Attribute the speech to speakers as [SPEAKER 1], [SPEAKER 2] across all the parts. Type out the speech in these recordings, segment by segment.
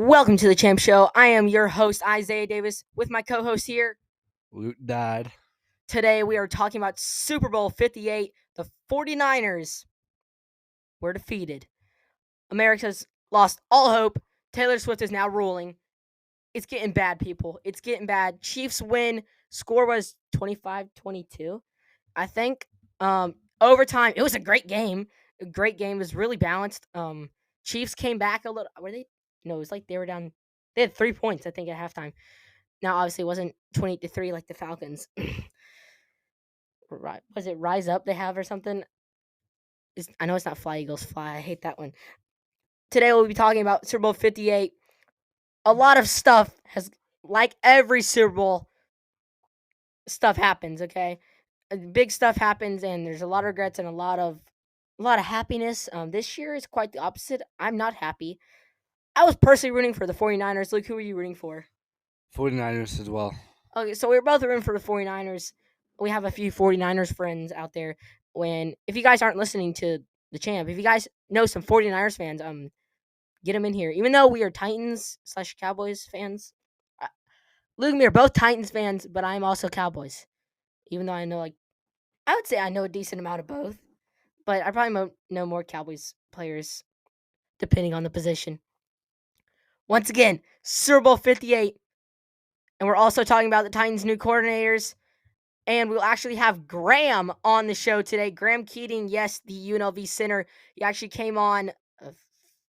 [SPEAKER 1] Welcome to the Champ Show. I am your host, Isaiah Davis, with my co host here.
[SPEAKER 2] Luke died.
[SPEAKER 1] Today, we are talking about Super Bowl 58. The 49ers were defeated. America's lost all hope. Taylor Swift is now ruling. It's getting bad, people. It's getting bad. Chiefs win. Score was 25-22, I think. Overtime, it was a great game. A great game. It was really balanced. Chiefs came back a little. Were they? No, it was like they were down. They had 3 points, I think, at halftime. Now, obviously, it wasn't 28-3 like the Falcons. Was it Rise Up they have or something? I know it's not Fly Eagles Fly. I hate that one. Today, we'll be talking about Super Bowl 58. A lot of stuff has, like every Super Bowl, stuff happens, okay? Big stuff happens, and there's a lot of regrets and a lot of happiness. This year is quite the opposite. I'm not happy. I was personally rooting for the 49ers. Luke, who were you rooting for?
[SPEAKER 2] 49ers as well.
[SPEAKER 1] Okay, so we were both rooting for the 49ers. We have a few 49ers friends out there. If you guys aren't listening to the champ, if you guys know some 49ers fans, get them in here. Even though we are Titans/Cowboys fans, Luke and me are both Titans fans, but I'm also Cowboys. Even though I would say I know a decent amount of both, but I probably know more Cowboys players depending on the position. Once again, Super Bowl 58. And we're also talking about the Titans' new coordinators. And we'll actually have Graham on the show today. Graham Keating, yes, the UNLV center. He actually came on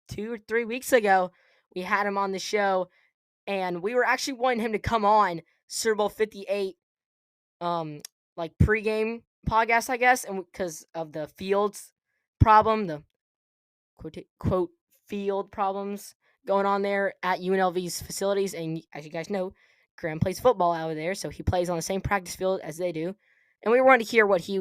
[SPEAKER 1] 2 or 3 weeks ago. We had him on the show. And we were actually wanting him to come on Super Bowl 58, like pregame podcast, I guess, and because of the Fields problem, the quote field problems going on there at UNLV's facilities. And as you guys know, Graham plays football out of there, so he plays on the same practice field as they do. And we wanted to hear what he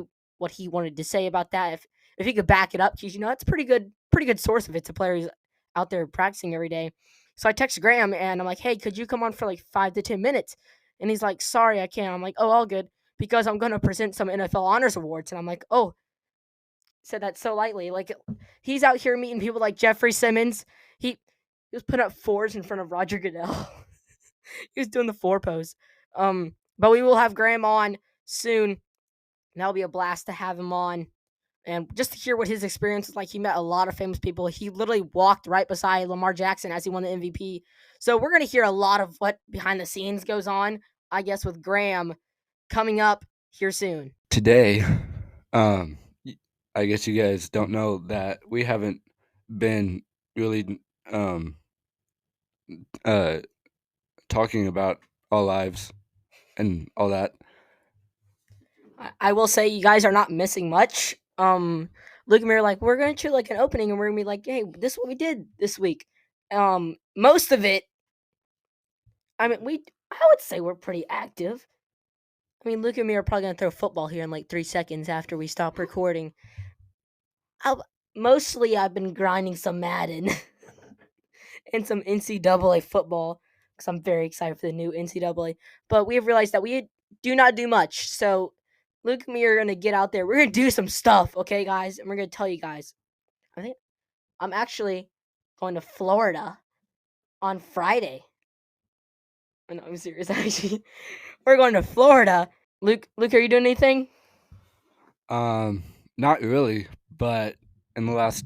[SPEAKER 1] wanted to say about that. If he could back it up, because that's a pretty good source of it to players out there practicing every day. So I text Graham and I'm like, hey, could you come on for like 5 to 10 minutes? And he's like, sorry, I can't. I'm like, oh, all good, because I'm going to present some NFL honors awards. And I'm like, oh, said that so lightly. Like, he's out here meeting people like Jeffrey Simmons. He was putting up fours in front of Roger Goodell. He was doing the 4 pose. But we will have Graham on soon. That'll be a blast to have him on. And just to hear what his experience was like. He met a lot of famous people. He literally walked right beside Lamar Jackson as he won the MVP. So we're going to hear a lot of what behind the scenes goes on, I guess, with Graham coming up here soon.
[SPEAKER 2] Today, I guess you guys don't know that we haven't been really talking about our lives and all that.
[SPEAKER 1] I will say you guys are not missing much. Luke and me are like, we're going to do like an opening and we're going to be like, hey, this is what we did this week. Most of it, I would say we're pretty active. I mean, Luke and me are probably going to throw football here in like 3 seconds after we stop recording. Mostly I've been grinding some Madden and some NCAA football because I'm very excited for the new NCAA. But we have realized that we do not do much. So Luke and me are going to get out there. We're going to do some stuff, okay, guys? And we're going to tell you guys. I think I'm actually going to Florida on Friday. No, I'm serious, actually. We're going to Florida. Luke, are you doing anything?
[SPEAKER 2] Not really, but in the last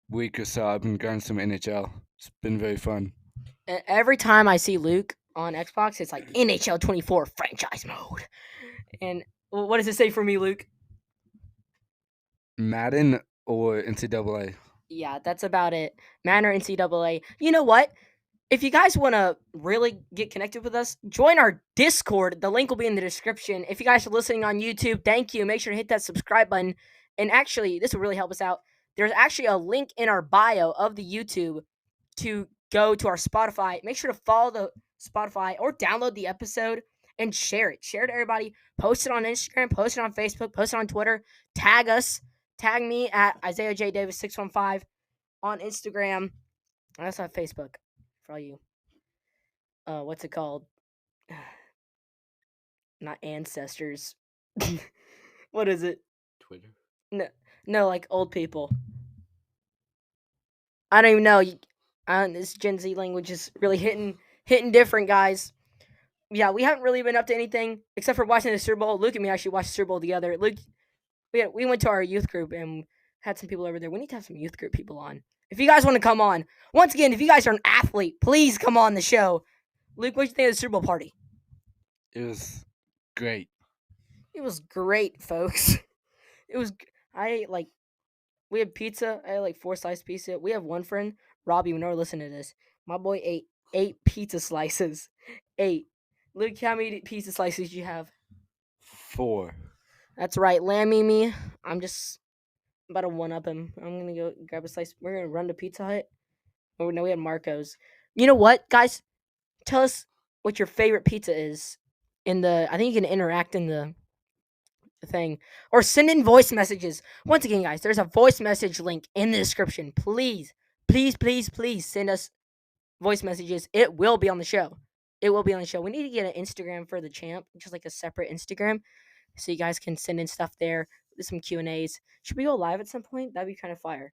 [SPEAKER 2] week or so, I've been grinding some NHL. It's been very fun.
[SPEAKER 1] Every time I see Luke on Xbox, it's like NHL 24 franchise mode. And what does it say for me, Luke?
[SPEAKER 2] Madden or NCAA?
[SPEAKER 1] Yeah, that's about it. Madden or NCAA. You know what? If you guys want to really get connected with us, join our Discord. The link will be in the description. If you guys are listening on YouTube, thank you. Make sure to hit that subscribe button. And actually, this will really help us out. There's actually a link in our bio of the YouTube to go to our Spotify. Make sure to follow the Spotify or download the episode and share it. Share it to everybody. Post it on Instagram. Post it on Facebook. Post it on Twitter. Tag us. Tag me at Isaiah J. Davis 615 on Instagram. I also have Facebook for all you. What's it called? Not ancestors. What is it?
[SPEAKER 2] Twitter.
[SPEAKER 1] No, like old people. I don't even know. This Gen Z language is really hitting different, guys. Yeah, we haven't really been up to anything except for watching the Super Bowl. Luke and me actually watched the Super Bowl together. Luke, we went to our youth group and had some people over there. We need to have some youth group people on. If you guys want to come on, once again, if you guys are an athlete, please come on the show. Luke, what do you think of the Super Bowl party?
[SPEAKER 2] It was great.
[SPEAKER 1] It was great, folks. It was. I ate like we had pizza. I had like 4 slice pizza. We have one friend, Robbie. Whenever listen to this, my boy ate 8 pizza slices. 8. Luke, how many pizza slices you have?
[SPEAKER 2] 4.
[SPEAKER 1] That's right, Lammy me. I'm just about to one up him. I'm gonna go grab a slice. We're gonna run to Pizza Hut. Oh no, we had Marco's. You know what, guys? Tell us what your favorite pizza is. I think you can interact in the thing or send in voice messages. Once again, guys, there's a voice message link in the description. Please, please, please, please send us voice messages. It will be on the show. It will be on the show. We need to get an Instagram for the champ, just like a separate Instagram, so you guys can send in stuff there. There's some Q&As. Should we go live at some point? That'd be kind of fire.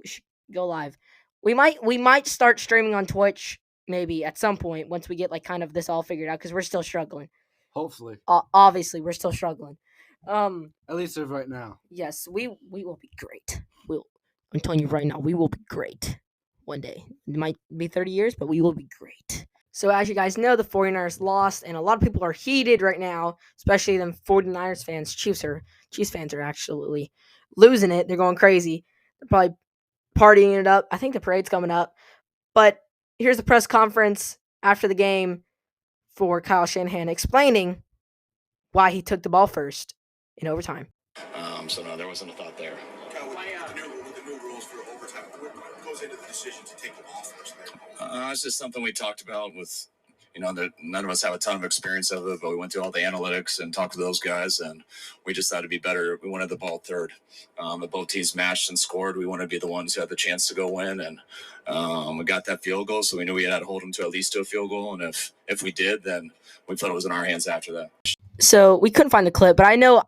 [SPEAKER 1] We should go live. We might start streaming on Twitch maybe at some point once we get like kind of this all figured out because we're still struggling.
[SPEAKER 2] Hopefully.
[SPEAKER 1] Obviously, we're still struggling.
[SPEAKER 2] At least as of right now.
[SPEAKER 1] Yes, we will be great. I'm telling you right now, we will be great one day. It might be 30 years, but we will be great. So as you guys know, the 49ers lost, and a lot of people are heated right now, especially them 49ers fans. Chiefs fans are absolutely losing it. They're going crazy. They're probably partying it up. I think the parade's coming up. But here's the press conference after the game for Kyle Shanahan explaining why he took the ball first in overtime.
[SPEAKER 3] So no, there wasn't a thought there.
[SPEAKER 4] With the new rules for overtime, what goes into the decision to take the ball first?
[SPEAKER 3] It's just something we talked about with, that none of us have a ton of experience of it, but we went through all the analytics and talked to those guys, and we just thought it'd be better. We wanted the ball third. If both teams matched and scored, we wanted to be the ones who had the chance to go win, and we got that field goal, so we knew we had to hold them to at least to a field goal, and if we did, then we felt it was in our hands after that.
[SPEAKER 1] So we couldn't find the clip, but I know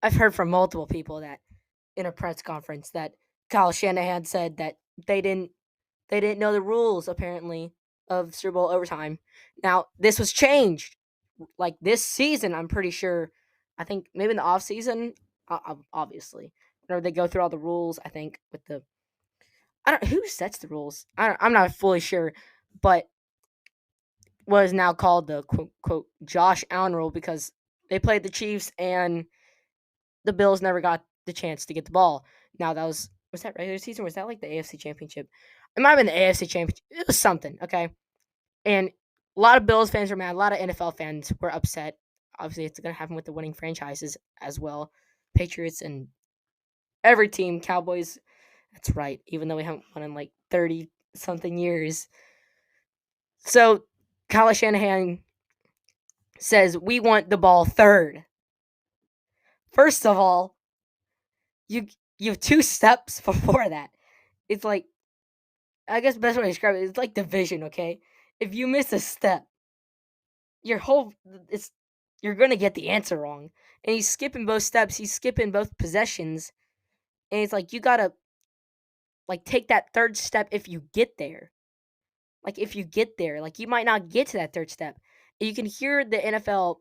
[SPEAKER 1] I've heard from multiple people that in a press conference that Kyle Shanahan said that they didn't know the rules apparently of Super Bowl overtime. Now this was changed like this season. I'm pretty sure. I think maybe in the off season, obviously, whenever they go through all the rules. I think with the I don't who sets the rules. I'm not fully sure, but what is now called the quote Josh Allen rule because they played the Chiefs and the Bills never got the chance to get the ball. Now was that regular season? Was that like the AFC Championship? It might have been the AFC Championship. It was something, okay? And a lot of Bills fans were mad. A lot of NFL fans were upset. Obviously, it's going to happen with the winning franchises as well. Patriots and every team. Cowboys, that's right. Even though we haven't won in like 30-something years. So, Kyle Shanahan says, we want the ball third. First of all, you have 2 steps before that. It's like, I guess the best way to describe it is like division, okay? If you miss a step, you're gonna get the answer wrong. And he's skipping both steps, he's skipping both possessions. And it's like you gotta like take that third step if you get there. Like if you get there. Like you might not get to that third step. And you can hear the NFL,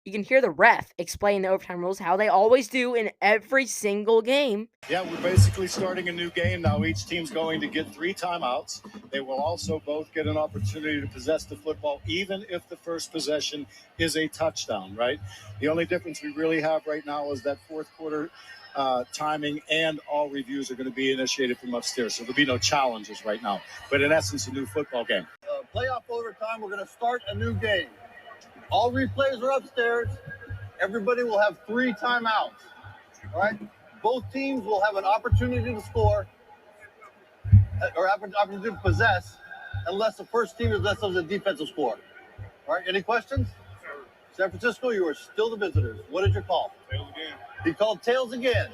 [SPEAKER 1] you can hear the ref explain the overtime rules, how they always do in every single game.
[SPEAKER 4] Yeah, we're basically starting a new game now. Each team's going to get 3 timeouts. They will also both get an opportunity to possess the football, even if the first possession is a touchdown, right? The only difference we really have right now is that fourth quarter timing, and all reviews are going to be initiated from upstairs. So there'll be no challenges right now. But in essence, a new football game.
[SPEAKER 5] Playoff overtime, we're going to start a new game. All replays are upstairs. Everybody will have 3 timeouts. All right? Both teams will have an opportunity to score or opportunity to possess unless the first team possesses a defensive score. All right? Any questions? San Francisco, you are still the visitors. What did you call?
[SPEAKER 4] Tails again.
[SPEAKER 5] He called tails again.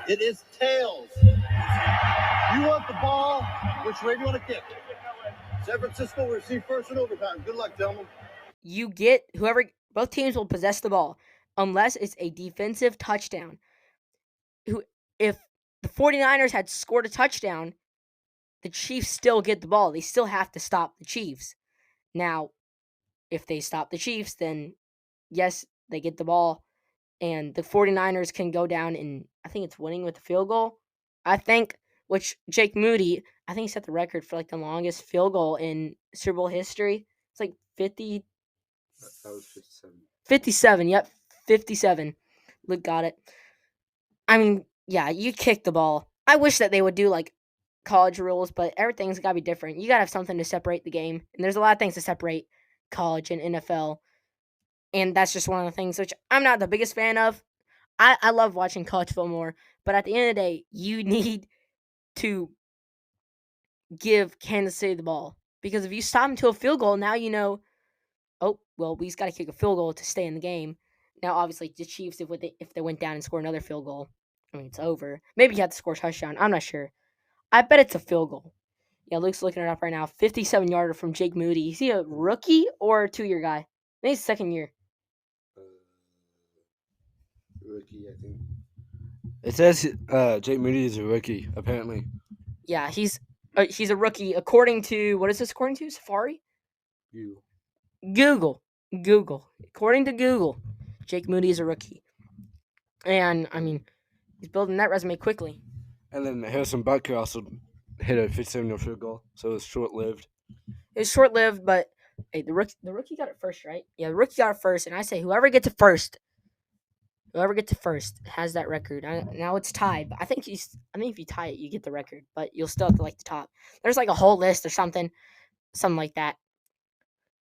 [SPEAKER 5] It is tails. You want the ball. Which way do you want to kick? San Francisco will receive first in overtime. Good luck, gentlemen.
[SPEAKER 1] You get both teams will possess the ball unless it's a defensive touchdown. If the 49ers had scored a touchdown, the Chiefs still get the ball. They still have to stop the Chiefs. Now, if they stop the Chiefs, then yes, they get the ball, and the 49ers can go down and I think it's winning with a field goal. I think, which Jake Moody, I think he set the record for like the longest field goal in Super Bowl history. It's like 50.
[SPEAKER 2] That was 57.
[SPEAKER 1] 57, yep, 57. Luke got it. I mean, yeah, you kick the ball. I wish that they would do like college rules, but everything's got to be different. You got to have something to separate the game. And there's a lot of things to separate college and NFL. And that's just one of the things which I'm not the biggest fan of. I love watching college football more, but at the end of the day, you need to give Kansas City the ball. Because if you stop them to a field goal, now you know, oh, well, we just got to kick a field goal to stay in the game. Now, obviously, the Chiefs, if they went down and scored another field goal, I mean, it's over. Maybe you have to score a touchdown. I'm not sure. I bet it's a field goal. Yeah, Luke's looking it up right now. 57-yarder from Jake Moody. Is he a rookie or a 2-year guy? I think he's second year.
[SPEAKER 2] Rookie, I think. It says Jake Moody is a rookie, apparently.
[SPEAKER 1] Yeah, he's a rookie according to, what is this according to? Safari? Google. According to Google, Jake Moody is a rookie. And, I mean, he's building that resume quickly.
[SPEAKER 2] And then Harrison Butker also hit a 57-yard field goal, so it was short-lived.
[SPEAKER 1] It was short-lived, but hey, the rookie got it first, right? Yeah, the rookie got it first, and I say whoever gets it first has that record. Now it's tied, but I think if you tie it, you get the record, but you'll still have to like the top. There's like a whole list or something like that.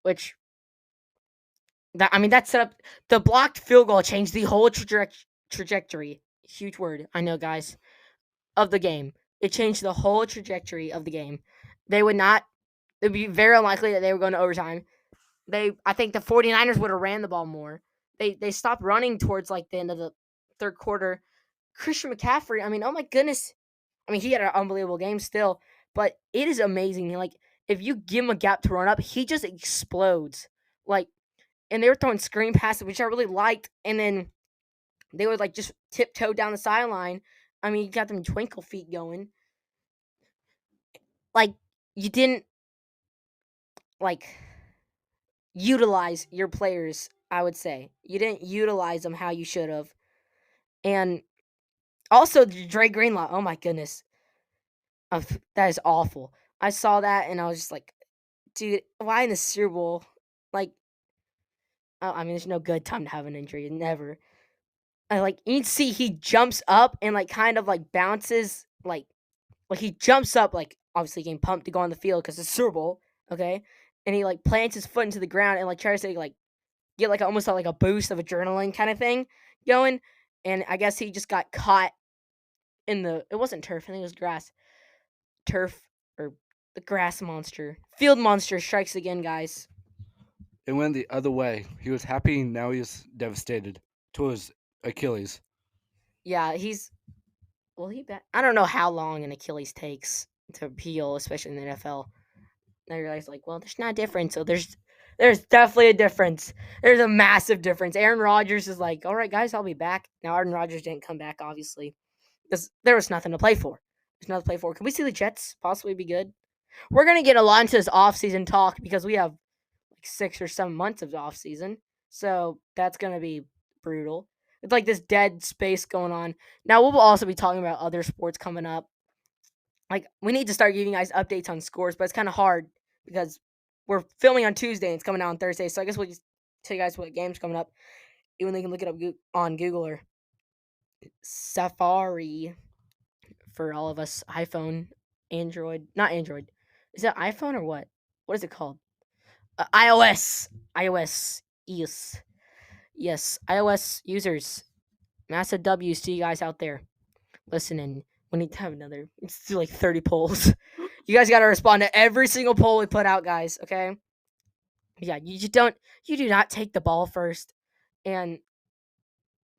[SPEAKER 1] Which that set up the blocked field goal changed the whole trajectory. Huge word, I know, guys, of the game. It changed the whole trajectory of the game. It'd be very unlikely that they were going to overtime. I think the 49ers would have ran the ball more. They stopped running towards like the end of the third quarter. Christian McCaffrey, I mean, oh my goodness. I mean, he had an unbelievable game still, but it is amazing. Like, if you give him a gap to run up, he just explodes. Like, and they were throwing screen passes, which I really liked, and then they would like just tiptoe down the sideline. I mean, you got them twinkle feet going. Like, you didn't like utilize your players, I would say. You didn't utilize them how you should have. And also, Dre Greenlaw, oh my goodness. That is awful. I saw that and I was just like, dude, why in the Super Bowl? Like, I mean, there's no good time to have an injury. Never. You can see he jumps up and like kind of like bounces, like he jumps up, like obviously getting pumped to go on the field because it's Super Bowl, okay? And he like plants his foot into the ground and like tries to like get like almost like a boost of adrenaline kind of thing going. And I guess he just got caught in it wasn't turf, I think it was grass. Turf or the grass monster. Field monster strikes again, guys.
[SPEAKER 2] It went the other way. He was happy, now he's devastated towards Achilles.
[SPEAKER 1] Yeah, I don't know how long an Achilles takes to heal, especially in the NFL. And I realized, like, well, there's not a difference. So there's definitely a difference. There's a massive difference. Aaron Rodgers is like, all right, guys, I'll be back. Now, Aaron Rodgers didn't come back, obviously, because there was nothing to play for. There's nothing to play for. Can we see the Jets possibly be good? We're going to get a lot into this offseason talk because we have like 6 or 7 months of offseason. So that's going to be brutal. It's like this dead space going on. Now, we'll also be talking about other sports coming up. Like, we need to start giving you guys updates on scores, but it's kind of hard because we're filming on Tuesday and it's coming out on Thursday. So I guess we'll just tell you guys what game's coming up. Even though you can look it up on Google or Safari for all of us iPhone, Android. Not Android. Is it iPhone or what? What is it called? iOS. iOS. Yes. iOS users. Massive W's to you guys out there listening. We need to have another. Let's do like 30 polls. You guys got to respond to every single poll we put out, guys. Okay. Yeah, you do not take the ball first. And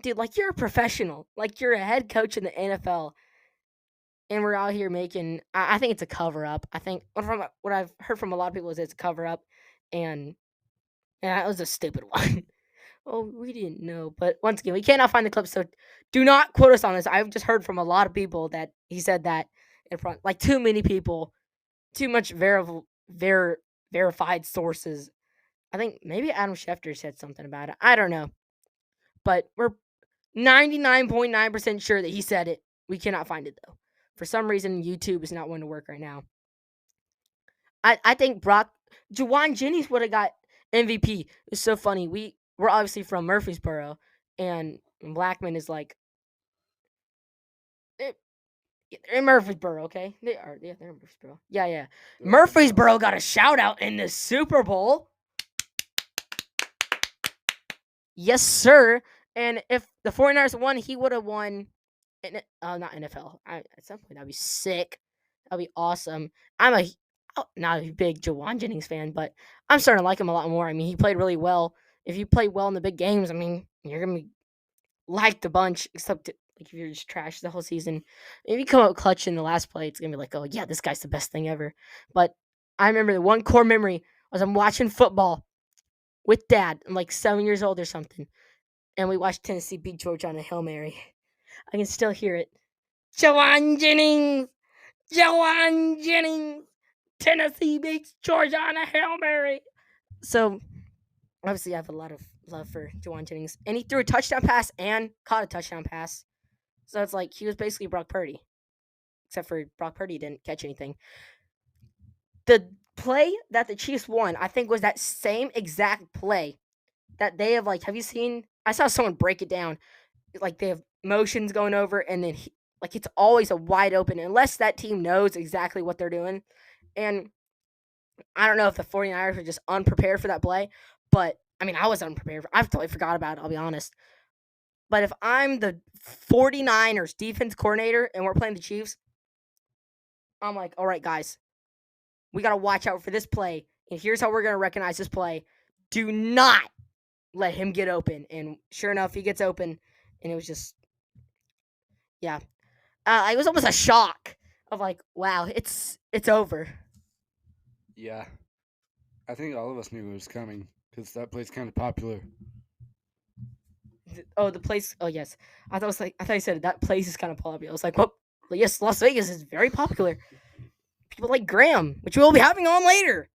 [SPEAKER 1] dude, like, you're a professional. Like, you're a head coach in the NFL. And we're out here making, I think it's a cover up. I think from what I've heard from a lot of people is it's a cover up. And that was a stupid one. Oh, we didn't know. But once again, we cannot find the clip, so do not quote us on this. I've just heard from a lot of people that he said that in front, like too many people, too much verified sources. I think maybe Adam Schefter said something about it. I don't know. But we're 99.9% sure that he said it. We cannot find it, though. For some reason, YouTube is not wanting to work right now. I think Juwan Jennings would have got MVP. It's so funny. We're obviously from Murfreesboro, and Blackman is like, they're in Murfreesboro, okay? They're in Murfreesboro. Yeah. Murfreesboro got a shout out in the Super Bowl. Yes, sir. And if the 49ers won, he would have won. Not NFL. At some point, that'd be sick. That'd be awesome. I'm not a big Jawan Jennings fan, but I'm starting to like him a lot more. I mean, he played really well. If you play well in the big games, I mean, you're gonna be liked a bunch. Except like if you're just trash the whole season, if you come out clutch in the last play, it's gonna be like, oh yeah, this guy's the best thing ever. But I remember the one core memory was I'm watching football with Dad. I'm like 7 years old or something, and we watched Tennessee beat Georgia on a Hail Mary. I can still hear it. Jawan Jennings! Jawan Jennings! Tennessee beats Georgia on a Hail Mary. So, obviously, I have a lot of love for Jawan Jennings. And he threw a touchdown pass and caught a touchdown pass. So, it's like he was basically Brock Purdy. Except for Brock Purdy didn't catch anything. The play that the Chiefs won, I think, was that same exact play that they have you seen? I saw someone break it down. Like, they have motions going over, and then it's always a wide open unless that team knows exactly what they're doing. And I don't know if the 49ers were just unprepared for that play, but I mean, I was unprepared. I totally forgot about it, I'll be honest. But if I'm the 49ers defense coordinator and we're playing the Chiefs, I'm like, all right, guys, we got to watch out for this play. And here's how we're going to recognize this play. Do not let him get open. And sure enough, he gets open. And it was just, yeah. It was almost a shock of like, wow, it's over.
[SPEAKER 2] Yeah. I think all of us knew it was coming because that play's kind of popular.
[SPEAKER 1] Oh, the place. Oh, yes. I thought you said that place is kind of popular. I was like, well, yes, Las Vegas is very popular. People like Graham, which we'll be having on later,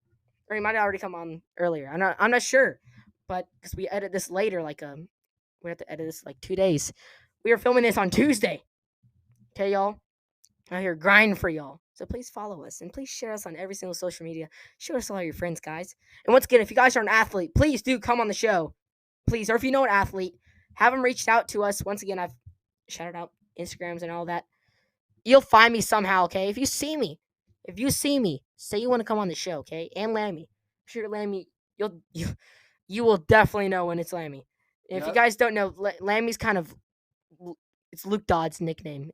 [SPEAKER 1] or he might have already come on earlier. I'm not sure, but because we edit this later, we have to edit this 2 days. We are filming this on Tuesday. Okay, y'all. I'm here grinding for y'all. So please follow us and please share us on every single social media. Share us to all your friends, guys. And once again, if you guys are an athlete, please do come on the show. Please, or if you know an athlete, have them reached out to us. Once again, I've shouted out Instagrams and all that. You'll find me somehow, okay? If you see me, say you want to come on the show, okay? And Lammy. I'm sure Lammy, you will definitely know when it's Lammy. If you guys don't know, Lammy's it's Luke Dodd's nickname.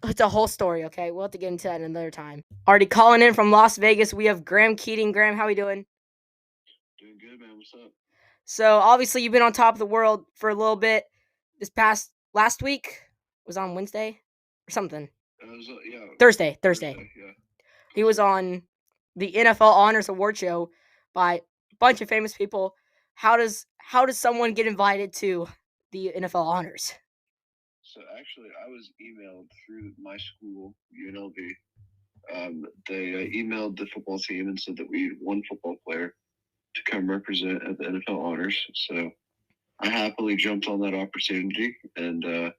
[SPEAKER 1] It's a whole story, okay? We'll have to get into that another time. Already calling in from Las Vegas, we have Graham Keating. Graham, how we doing?
[SPEAKER 6] Doing good, man. What's up?
[SPEAKER 1] So, obviously, you've been on top of the world for a little bit. Last week was on Wednesday or something. Thursday.
[SPEAKER 6] Yeah.
[SPEAKER 1] He was on the NFL Honors Award show by a bunch of famous people. How does someone get invited to the NFL Honors?
[SPEAKER 6] So actually, I was emailed through my school, UNLV. They emailed the football team and said that we had one football player to come represent at the NFL Honors. So I happily jumped on that opportunity, and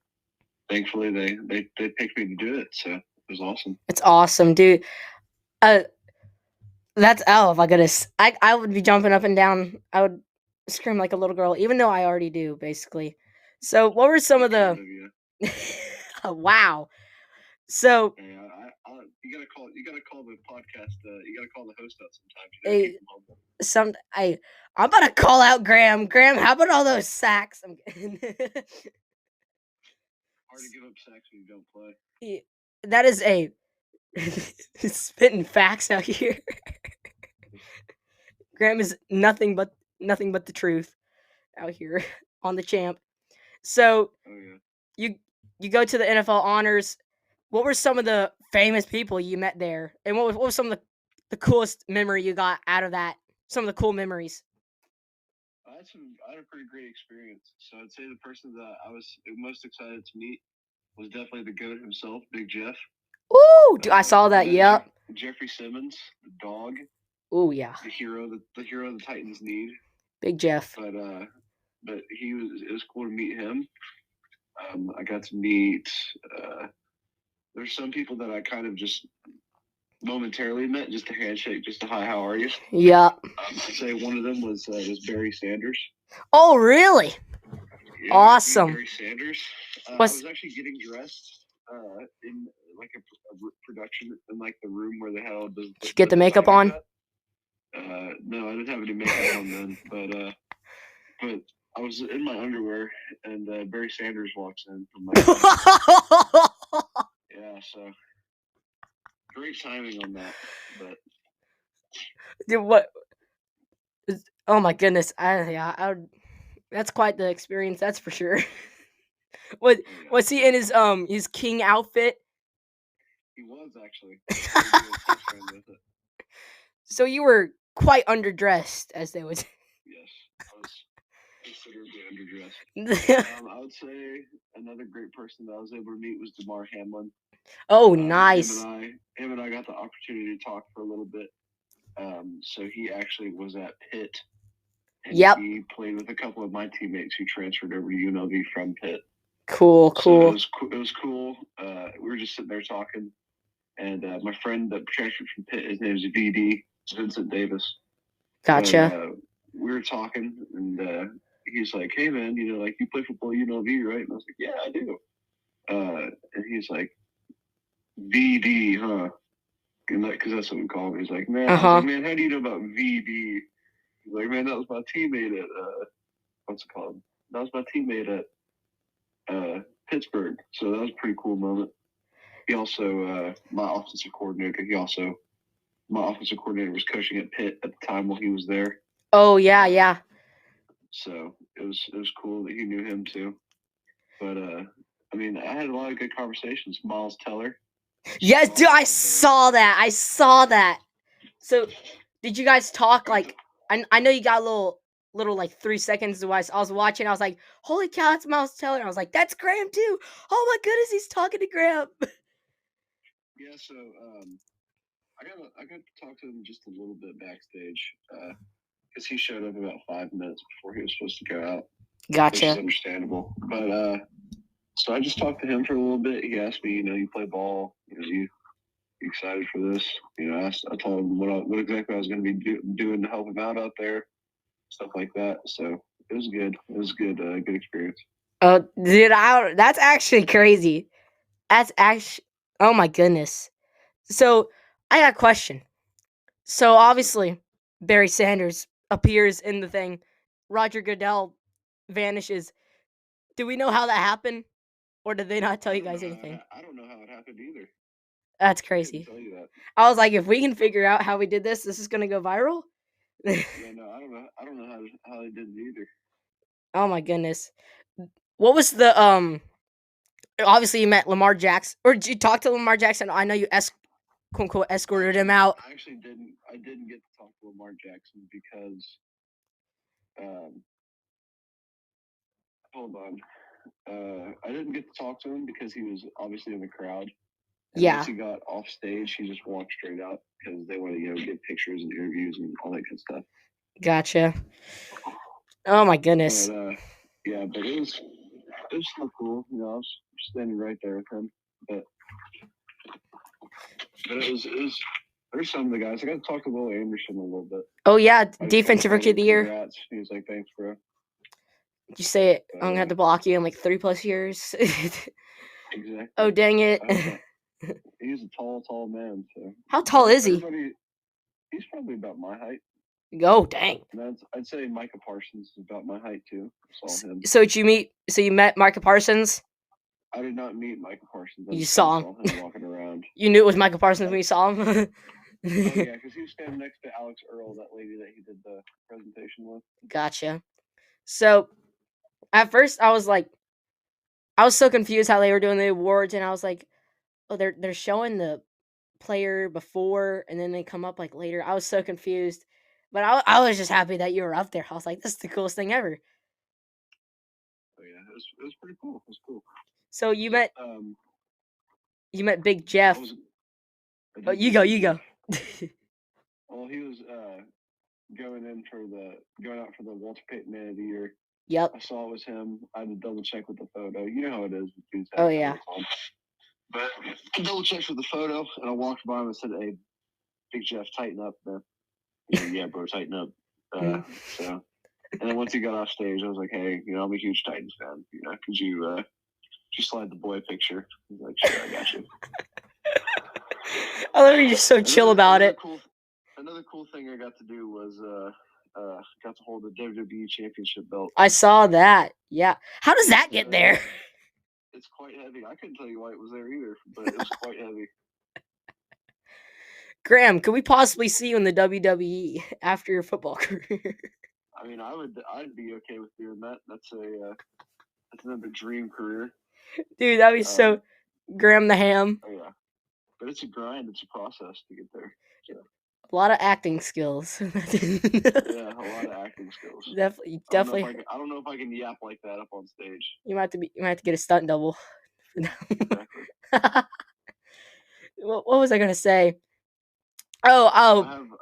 [SPEAKER 6] thankfully they picked me to do it. So it was awesome.
[SPEAKER 1] It's awesome, dude. That's my goodness. I would be jumping up and down. I would scream like a little girl, even though I already do, basically. So what were some of the wow. So
[SPEAKER 6] you gotta call the podcast. You gotta call the host out sometimes.
[SPEAKER 1] I'm about to call out Graham. Graham, how about all those sacks?
[SPEAKER 6] Hard to give up sacks when you don't play.
[SPEAKER 1] That is a spitting facts out here. Graham is nothing but the truth out here on the champ. So you go to the NFL Honors. What were some of the famous people you met there, and what was some of the coolest memory you got out of that? Some of the cool memories.
[SPEAKER 6] I had a pretty great experience. So I'd say the person that I was most excited to meet was definitely the GOAT himself, Big Jeff.
[SPEAKER 1] Ooh, dude, I saw that. Yep.
[SPEAKER 6] Jeffrey Simmons, the dog.
[SPEAKER 1] Ooh, yeah.
[SPEAKER 6] The hero the Titans need.
[SPEAKER 1] Big Jeff.
[SPEAKER 6] But it was cool to meet him. I got to meet. There's some people that I kind of just momentarily met, just a handshake, just a hi, how are you?
[SPEAKER 1] Yeah.
[SPEAKER 6] I'd say one of them was Barry Sanders.
[SPEAKER 1] Oh, really?
[SPEAKER 6] Yeah,
[SPEAKER 1] awesome.
[SPEAKER 6] Barry Sanders. I
[SPEAKER 1] Was-
[SPEAKER 6] was actually getting dressed in like a production in like the room where they had all the.
[SPEAKER 1] Did you get the makeup on?
[SPEAKER 6] No, I didn't have any makeup on then, but I was in my underwear and Barry Sanders walks in. I'm like, yeah, so great timing on that, but.
[SPEAKER 1] Dude, what? Oh my goodness! I would, that's quite the experience. That's for sure. Was he in his king outfit?
[SPEAKER 6] He was actually.
[SPEAKER 1] So you were quite underdressed, as they would.
[SPEAKER 6] Yes, I was considerably underdressed. I would say another great person that I was able to meet was DeMar Hamlin.
[SPEAKER 1] Oh, nice.
[SPEAKER 6] Him and I got the opportunity to talk for a little bit. So he actually was at Pitt. And he played with a couple of my teammates who transferred over to UNLV from Pitt.
[SPEAKER 1] Cool.
[SPEAKER 6] So it was cool. We were just sitting there talking, and my friend that transferred from Pitt, his name is VD, Vincent Davis.
[SPEAKER 1] Gotcha.
[SPEAKER 6] And, we were talking, and he's like, "Hey man, like you play football at UNLV, right?" And I was like, "Yeah, I do." And he's like, "VD, huh?" Because that's what we call him. He's like, "Man, I was like, man, how do you know about VD?" He's like, "Man, that was my teammate at what's it called? That was my teammate at Pittsburgh." So that was a pretty cool moment. He also my offensive coordinator. My offensive coordinator was coaching at Pitt at the time while he was there.
[SPEAKER 1] Oh yeah.
[SPEAKER 6] So it was cool that he knew him too. But I mean, I had a lot of good conversations. Miles Teller.
[SPEAKER 1] Yes, dude, I saw that. So, did you guys talk like? I know you got a little like 3 seconds. I was watching. I was like, "Holy cow, that's Miles Teller!" I was like, "That's Graham too." Oh my goodness, he's talking to Graham.
[SPEAKER 6] Yeah, so I got to talk to him just a little bit backstage because he showed up about 5 minutes before he was supposed to go out.
[SPEAKER 1] Gotcha.
[SPEAKER 6] Which is understandable. But so I just talked to him for a little bit. He asked me, you play ball. You excited for this? I told him what exactly I was going to be doing to help him out there, stuff like that. So it was good. It was good. Good experience.
[SPEAKER 1] Oh, dude, that's actually crazy. That's actually, oh my goodness. So I got a question. So obviously, Barry Sanders appears in the thing. Roger Goodell vanishes. Do we know how that happened, or did they not tell you guys anything?
[SPEAKER 6] I don't know how it happened either.
[SPEAKER 1] That's crazy.
[SPEAKER 6] I couldn't tell you that.
[SPEAKER 1] I was like, if we can figure out how we did this is gonna go viral.
[SPEAKER 6] Yeah, no, I don't know how they did it either.
[SPEAKER 1] Oh my goodness. What was the obviously you met Lamar Jackson, or did you talk to Lamar Jackson? I know you quote unquote escorted him out.
[SPEAKER 6] I actually didn't. I didn't get to talk to Lamar Jackson because hold on. I didn't get to talk to him because he was obviously in the crowd. And once he got off stage, he just walked straight out because they want to, get pictures and interviews and all that good stuff.
[SPEAKER 1] Gotcha. Oh my goodness.
[SPEAKER 6] But, but it was so cool. I was standing right there with him. But it was. There's some of the guys. I got to talk to Will Anderson a little bit.
[SPEAKER 1] Oh yeah, defensive rookie of the year.
[SPEAKER 6] Congrats. He was like, "Thanks, bro."
[SPEAKER 1] Did you say it? I'm gonna have to block you in like 3+ years.
[SPEAKER 6] Exactly.
[SPEAKER 1] Oh dang it!
[SPEAKER 6] He's a tall man. So
[SPEAKER 1] how tall is he?
[SPEAKER 6] He's probably about my height.
[SPEAKER 1] Oh dang!
[SPEAKER 6] I'd say Micah Parsons is about my height too. I saw him.
[SPEAKER 1] So you met Micah Parsons?
[SPEAKER 6] I did not meet Micah Parsons.
[SPEAKER 1] You saw him
[SPEAKER 6] walking around.
[SPEAKER 1] You knew it was Micah Parsons when you saw him.
[SPEAKER 6] Oh yeah, because he was standing next to Alex Earl, that lady that he did the presentation with.
[SPEAKER 1] Gotcha. So at first I was so confused how they were doing the awards, and I was like, oh, they're showing the player before and then they come up like later. I was so confused. But I was just happy that you were up there. I was like, this is the coolest thing ever.
[SPEAKER 6] Oh yeah, it was pretty cool. It was cool.
[SPEAKER 1] So you met Big
[SPEAKER 6] I
[SPEAKER 1] Jeff.
[SPEAKER 6] was. I
[SPEAKER 1] Oh,
[SPEAKER 6] did
[SPEAKER 1] you
[SPEAKER 6] meet
[SPEAKER 1] go,
[SPEAKER 6] Big
[SPEAKER 1] you
[SPEAKER 6] Jeff.
[SPEAKER 1] go.
[SPEAKER 6] Well, he was going out for the Walter Payton Man of the Year.
[SPEAKER 1] Yep.
[SPEAKER 6] I saw it was him. I had to double check with the photo. You know how it is. Dudes
[SPEAKER 1] Oh
[SPEAKER 6] have
[SPEAKER 1] yeah.
[SPEAKER 6] photos on. But I double checked with the photo, and I walked by him and said, "Hey, Big Jeff, tighten up, man." He's like, "Yeah, bro, tighten up." So, and then once he got off stage, I was like, "Hey, I'm a huge Titans fan. Could you slide the boy picture?" He's like, "Sure, I got you."
[SPEAKER 1] I love you're just so chill about it.
[SPEAKER 6] Another cool thing I got to do was got to hold the WWE Championship belt.
[SPEAKER 1] I saw that. Yeah. How does that get there?
[SPEAKER 6] It's quite heavy. I couldn't tell you why it was there either, but it was quite heavy.
[SPEAKER 1] Graham, could we possibly see you in the WWE after your football career?
[SPEAKER 6] I mean, I'd be okay with doing that. That's another dream career.
[SPEAKER 1] Dude, that'd be so Graham the Ham.
[SPEAKER 6] Oh yeah. But it's a grind, it's a process to get there. So.
[SPEAKER 1] A lot of acting skills.
[SPEAKER 6] Yeah, a lot of acting skills.
[SPEAKER 1] Definitely.
[SPEAKER 6] I don't know if I can yap like that up on stage.
[SPEAKER 1] You might have to get a stunt double.
[SPEAKER 6] Exactly.
[SPEAKER 1] What was I gonna say? Oh.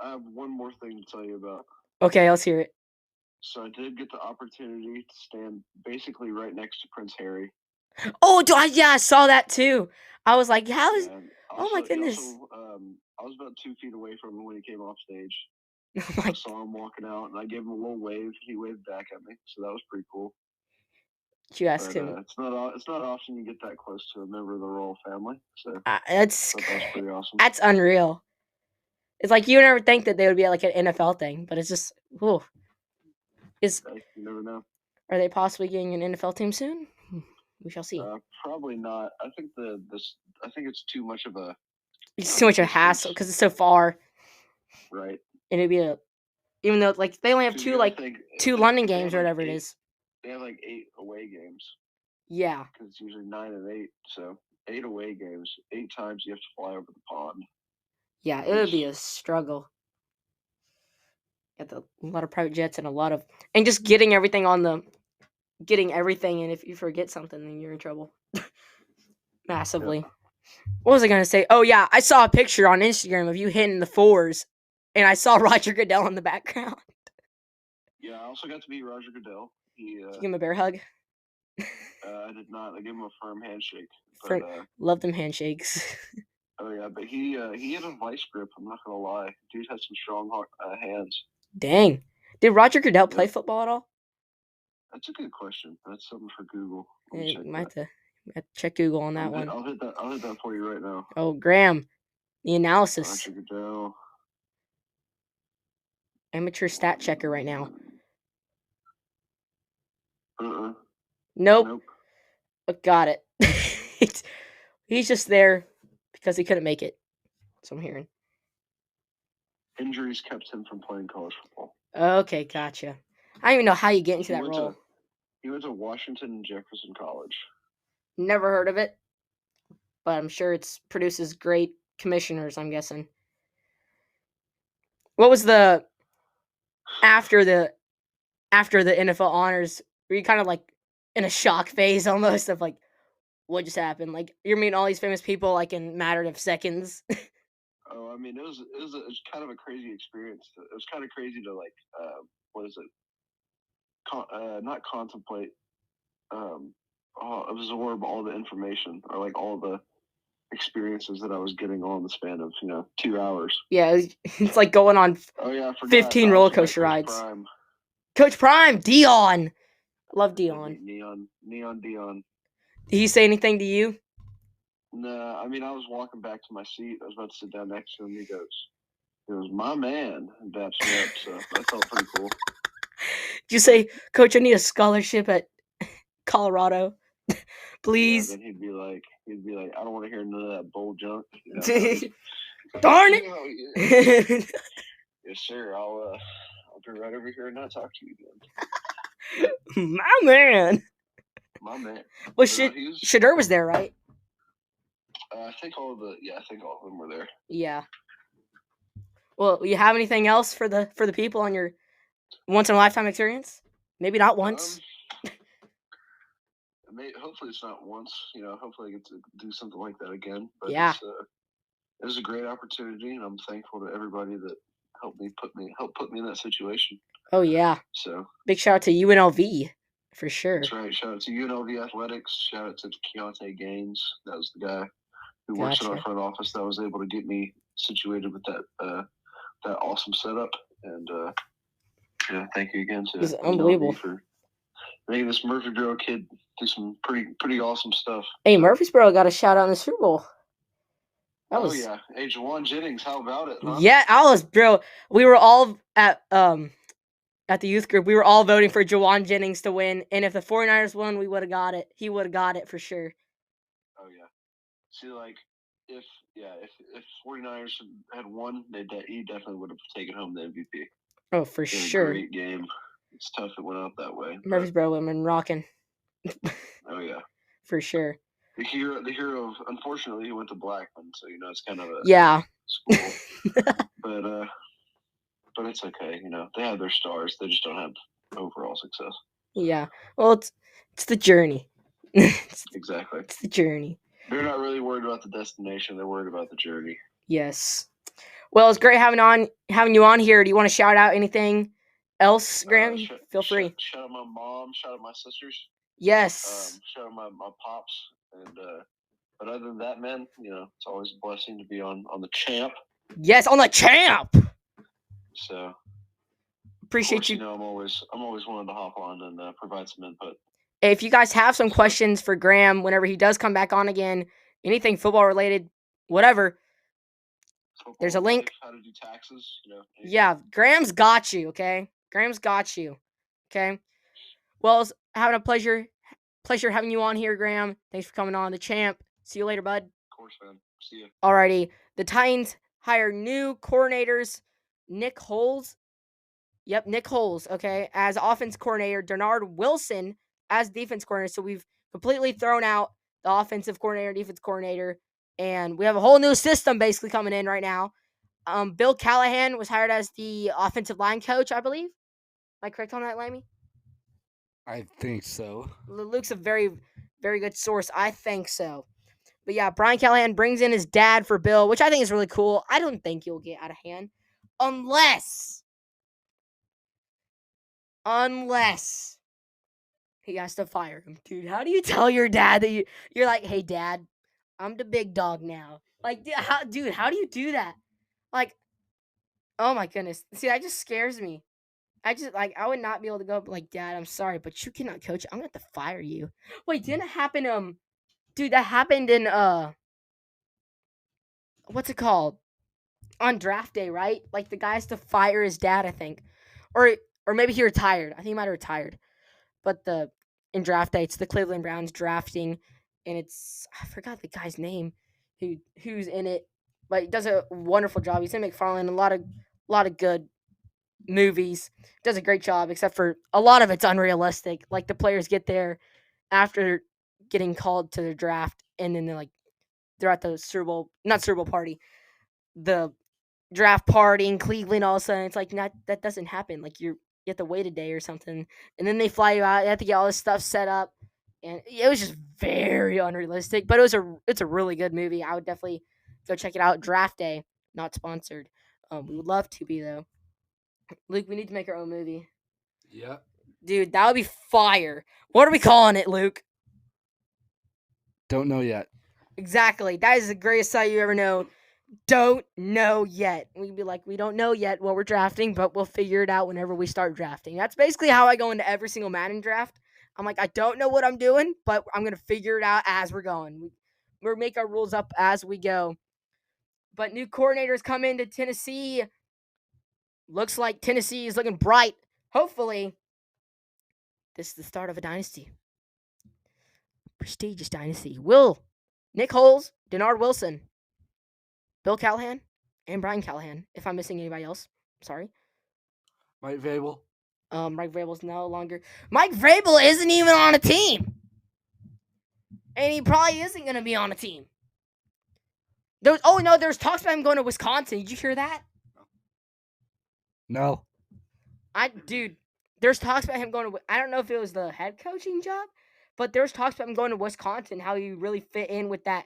[SPEAKER 6] I have one more thing to tell you about.
[SPEAKER 1] Okay, let's hear it.
[SPEAKER 6] So I did get the opportunity to stand basically right next to Prince Harry.
[SPEAKER 1] Oh, I saw that too. I was like, how is? Oh my goodness.
[SPEAKER 6] I was about 2 feet away from him when he came off stage.
[SPEAKER 1] Oh
[SPEAKER 6] I saw him walking out, and I gave him a little wave. He waved back at me, so that was pretty cool.
[SPEAKER 1] Did you ask him?
[SPEAKER 6] It's not often you get that close to a member of the royal family, so
[SPEAKER 1] that's
[SPEAKER 6] pretty awesome.
[SPEAKER 1] That's unreal. It's like you never think that they would be like an NFL thing, but it's just, ooh.
[SPEAKER 6] You never know.
[SPEAKER 1] Are they possibly getting an NFL team soon? We shall see.
[SPEAKER 6] Probably not. I think I think it's too much of a.
[SPEAKER 1] It's too much of a hassle because it's so far.
[SPEAKER 6] Right.
[SPEAKER 1] And it'd be even though like they only have two London games or whatever it is.
[SPEAKER 6] They have like 8 away games.
[SPEAKER 1] Yeah.
[SPEAKER 6] Because it's usually 9 and 8, so 8 away games, 8 times you have to fly over the pond.
[SPEAKER 1] Yeah, it would be a struggle. Got a lot of private jets and just getting everything and if you forget something, then you're in trouble. Massively. Yep. What was I gonna say? Oh yeah, I saw a picture on Instagram of you hitting the 4s, and I saw Roger Goodell in the background.
[SPEAKER 6] Yeah, I also got to meet Roger Goodell.
[SPEAKER 1] Did you give him a bear hug?
[SPEAKER 6] I did not. I gave him a firm handshake.
[SPEAKER 1] Love them handshakes.
[SPEAKER 6] Oh yeah, but he had a vice grip. I'm not gonna lie, dude has some strong hands.
[SPEAKER 1] Dang, did Roger Goodell play football at all?
[SPEAKER 6] That's a good question. That's something for Google.
[SPEAKER 1] Might have to check Google on that one.
[SPEAKER 6] I'll hit that for you right now.
[SPEAKER 1] Oh, Graham, the analysis.
[SPEAKER 6] Roger Goodell.
[SPEAKER 1] Amateur stat checker right now.
[SPEAKER 6] Nope.
[SPEAKER 1] Got it. He's just there because he couldn't make it. That's what I'm hearing.
[SPEAKER 6] Injuries kept him from playing college football.
[SPEAKER 1] Okay, gotcha. I don't even know how you get into that role.
[SPEAKER 6] He went to Washington and Jefferson College.
[SPEAKER 1] Never heard of it, but I'm sure it produces great commissioners, I'm guessing. What was after the NFL honors, were you kind of like in a shock phase almost of like, what just happened? Like, you're meeting all these famous people like in a matter of seconds.
[SPEAKER 6] Oh, I mean, it was kind of a crazy experience. It was kind of crazy to like, what is it? Not contemplate, absorb all the information or like all the experiences that I was getting all in the span of 2 hours.
[SPEAKER 1] Yeah, it's like going on 15 roller coaster rides. Coach Prime, Dion. I love Dion.
[SPEAKER 6] Neon Dion.
[SPEAKER 1] Did he say anything to you?
[SPEAKER 6] No, I mean, I was walking back to my seat. I was about to sit down next to him. He goes, my man, and daps me up. So that felt pretty cool.
[SPEAKER 1] Did you say, Coach, I need a scholarship at Colorado, please?
[SPEAKER 6] Yeah, then he'd be like, I don't want to hear none of that bull junk.
[SPEAKER 1] Darn it!
[SPEAKER 6] Yes, sir. I'll be right over here and not talk to you again.
[SPEAKER 1] My man. Well, Shedeur was there, right?
[SPEAKER 6] I think all of them were there.
[SPEAKER 1] Yeah. Well, you have anything else for the people on your once in a lifetime experience? Maybe not once.
[SPEAKER 6] Hopefully it's not once. Hopefully I get to do something like that again. But
[SPEAKER 1] Yeah.
[SPEAKER 6] it was a great opportunity, and I'm thankful to everybody that helped put me in that situation.
[SPEAKER 1] Oh yeah.
[SPEAKER 6] So
[SPEAKER 1] big shout out to UNLV for sure.
[SPEAKER 6] That's right. Shout out to UNLV Athletics. Shout out to Keontae Gaines. That was the guy who works in our front office that was able to get me situated with that awesome setup. And thank you again to
[SPEAKER 1] He's
[SPEAKER 6] UNLV
[SPEAKER 1] unbelievable
[SPEAKER 6] for making this Murfreesboro kid do some pretty awesome stuff.
[SPEAKER 1] Hey, Murfreesboro got a shout out in the Super Bowl.
[SPEAKER 6] Yeah. Hey, Juwan Jennings, how about it, huh?
[SPEAKER 1] Yeah, bro. We were all at the youth group. We were all voting for Juwan Jennings to win, and if the 49ers won, we would have got it. He would have got it for sure.
[SPEAKER 6] Oh yeah. See, like if 49ers had won, he definitely would have taken home the MVP.
[SPEAKER 1] Oh, for sure.
[SPEAKER 6] Great game. It's tough it went out that way.
[SPEAKER 1] Murfreesboro would have been rocking.
[SPEAKER 6] Oh yeah,
[SPEAKER 1] for sure.
[SPEAKER 6] The hero. Unfortunately, he went to Blackman, so it's kind of
[SPEAKER 1] a
[SPEAKER 6] school. but it's okay. They have their stars. They just don't have overall success.
[SPEAKER 1] Yeah. Well, it's the journey.
[SPEAKER 6] Exactly.
[SPEAKER 1] It's the journey.
[SPEAKER 6] They're not really worried about the destination. They're worried about the journey.
[SPEAKER 1] Yes. Well, it's great having you on here. Do you want to shout out anything else, Graham? Feel free.
[SPEAKER 6] Shout out my mom. Shout out my sisters.
[SPEAKER 1] Yes.
[SPEAKER 6] Shout out my pops. And but other than that, man, it's always a blessing to be on the champ.
[SPEAKER 1] Yes, on the champ.
[SPEAKER 6] So
[SPEAKER 1] appreciate you.
[SPEAKER 6] I'm always wanting to hop on and provide some input.
[SPEAKER 1] If you guys have some questions for Graham whenever he does come back on again, anything football related, whatever, there's a link.
[SPEAKER 6] How to do taxes,
[SPEAKER 1] Yeah, Graham's got you, okay? Graham's got you, okay? Well, it's having a pleasure having you on here, Graham. Thanks for coming on, the champ. See you later, bud.
[SPEAKER 6] Of course, man. See you.
[SPEAKER 1] Alrighty. The Titans hire new coordinators, Nick Holes. Yep, Nick Holes, okay, as offense coordinator, Denard Wilson as defense coordinator. So we've completely thrown out the offensive coordinator, defense coordinator, and we have a whole new system basically coming in right now. Bill Callahan was hired as the offensive line coach, I believe. Am I correct on that, Lammy?
[SPEAKER 2] I think so.
[SPEAKER 1] Luke's a very, very good source. I think so. But yeah, Brian Callahan brings in his dad for Bill, which I think is really cool. I don't think he'll get out of hand unless he has to fire him. Dude, how do you tell your dad that you're like, hey, Dad, I'm the big dog now? Like, how do you do that? Like, oh my goodness. See, that just scares me. I would not be able to go, like, Dad, I'm sorry, but you cannot coach. I'm going to have to fire you. Wait, didn't it happen, dude, that happened in, what's it called? On draft day, right? Like, the guy has to fire his dad, I think. Or maybe he retired. I think he might have retired. But in draft day, it's the Cleveland Browns drafting, and I forgot the guy's name who's in it, but he does a wonderful job. He's in McFarland, a lot of good movies. Does a great job, except for a lot of it's unrealistic. Like, the players get there after getting called to the draft, and then they're at the not Super Bowl party, the draft party in Cleveland. All of a sudden, it's like that doesn't happen. Like, you have to wait a day or something, and then they fly you out. You have to get all this stuff set up, and it was just very unrealistic. But it's a really good movie. I would definitely go check it out. Draft Day, not sponsored. We would love to be though. Luke, we need to make our own movie.
[SPEAKER 2] Yeah,
[SPEAKER 1] dude, that would be fire. What are we calling it, Luke?
[SPEAKER 2] Don't know yet.
[SPEAKER 1] Exactly. That is the greatest sight you ever know. Don't know yet. We'd be like, we don't know yet what we're drafting, but we'll figure it out whenever we start drafting. That's basically how I go into every single Madden draft. I'm like, I don't know what I'm doing, but I'm going to figure it out as we're going. We make our rules up as we go. But new coordinators come into Tennessee. Looks like Tennessee is looking bright. Hopefully, this is the start of a dynasty. Prestigious dynasty. Nick Holes, Denard Wilson, Bill Callahan, and Brian Callahan. If I'm missing anybody else, sorry.
[SPEAKER 2] Mike Vrabel.
[SPEAKER 1] Mike Vrabel's no longer. Mike Vrabel isn't even on a team, and he probably isn't going to be on a team. There's talks about him going to Wisconsin. Did you hear that?
[SPEAKER 2] No.
[SPEAKER 1] Dude, there's talks about him going to. I don't know if it was the head coaching job, but there's talks about him going to Wisconsin. How he really fit in with that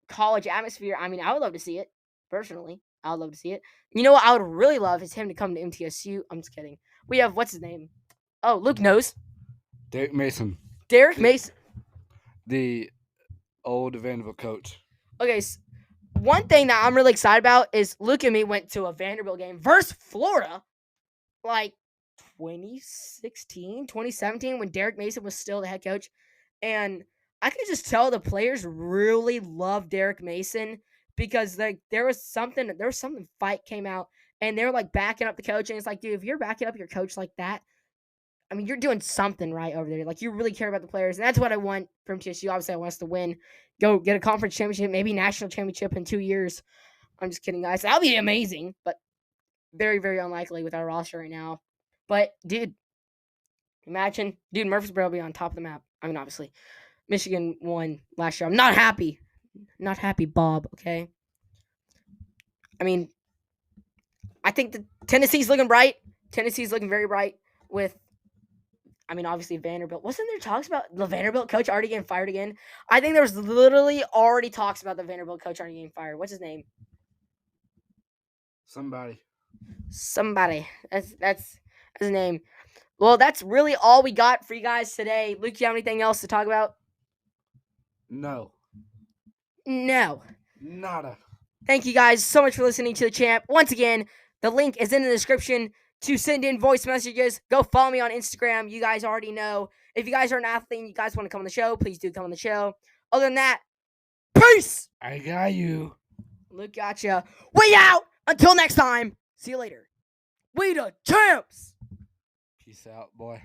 [SPEAKER 1] college atmosphere. I mean, I would love to see it personally. I would love to see it. You know what I would really love is him to come to MTSU. I'm just kidding. We have what's his name? Oh, Luke knows.
[SPEAKER 2] Derek Mason,
[SPEAKER 1] Derek Mason.
[SPEAKER 2] the old Vanderbilt coach.
[SPEAKER 1] Okay, one thing that I'm really excited about is Luke and me went to a Vanderbilt game versus Florida, like 2016, 2017, when Derek Mason was still the head coach. And I could just tell the players really love Derek Mason because like there was something fight came out and they were like backing up the coach. And it's like, dude, if you're backing up your coach like that, I mean, you're doing something right over there. Like, you really care about the players. And that's what I want from TSU. Obviously, I want us to win, go get a conference championship, maybe national championship in 2 years. I'm just kidding, guys. That'll be amazing, but very, very unlikely with our roster right now. But, dude, imagine, Murfreesboro will be on top of the map. I mean, obviously, Michigan won last year. I'm not happy. Not happy, Bob, okay? I mean, I think the Tennessee's looking bright. Tennessee's looking very bright with, I mean, obviously Vanderbilt. Wasn't there talks about the Vanderbilt coach already getting fired again? I think there was literally already talks about the Vanderbilt coach already getting fired. What's his name?
[SPEAKER 2] Somebody.
[SPEAKER 1] That's his name. Well, that's really all we got for you guys today. Luke, you have anything else to talk about?
[SPEAKER 2] No.
[SPEAKER 1] No.
[SPEAKER 2] Nada.
[SPEAKER 1] Thank you guys so much for listening to the champ. Once again, the link is in the description to send in voice messages. Go follow me on Instagram. You guys already know. If you guys are an athlete and you guys want to come on the show, please do come on the show. Other than that, peace!
[SPEAKER 2] I got you.
[SPEAKER 1] Luke gotcha. We out! Until next time, see you later. We the champs!
[SPEAKER 2] Peace out, boy.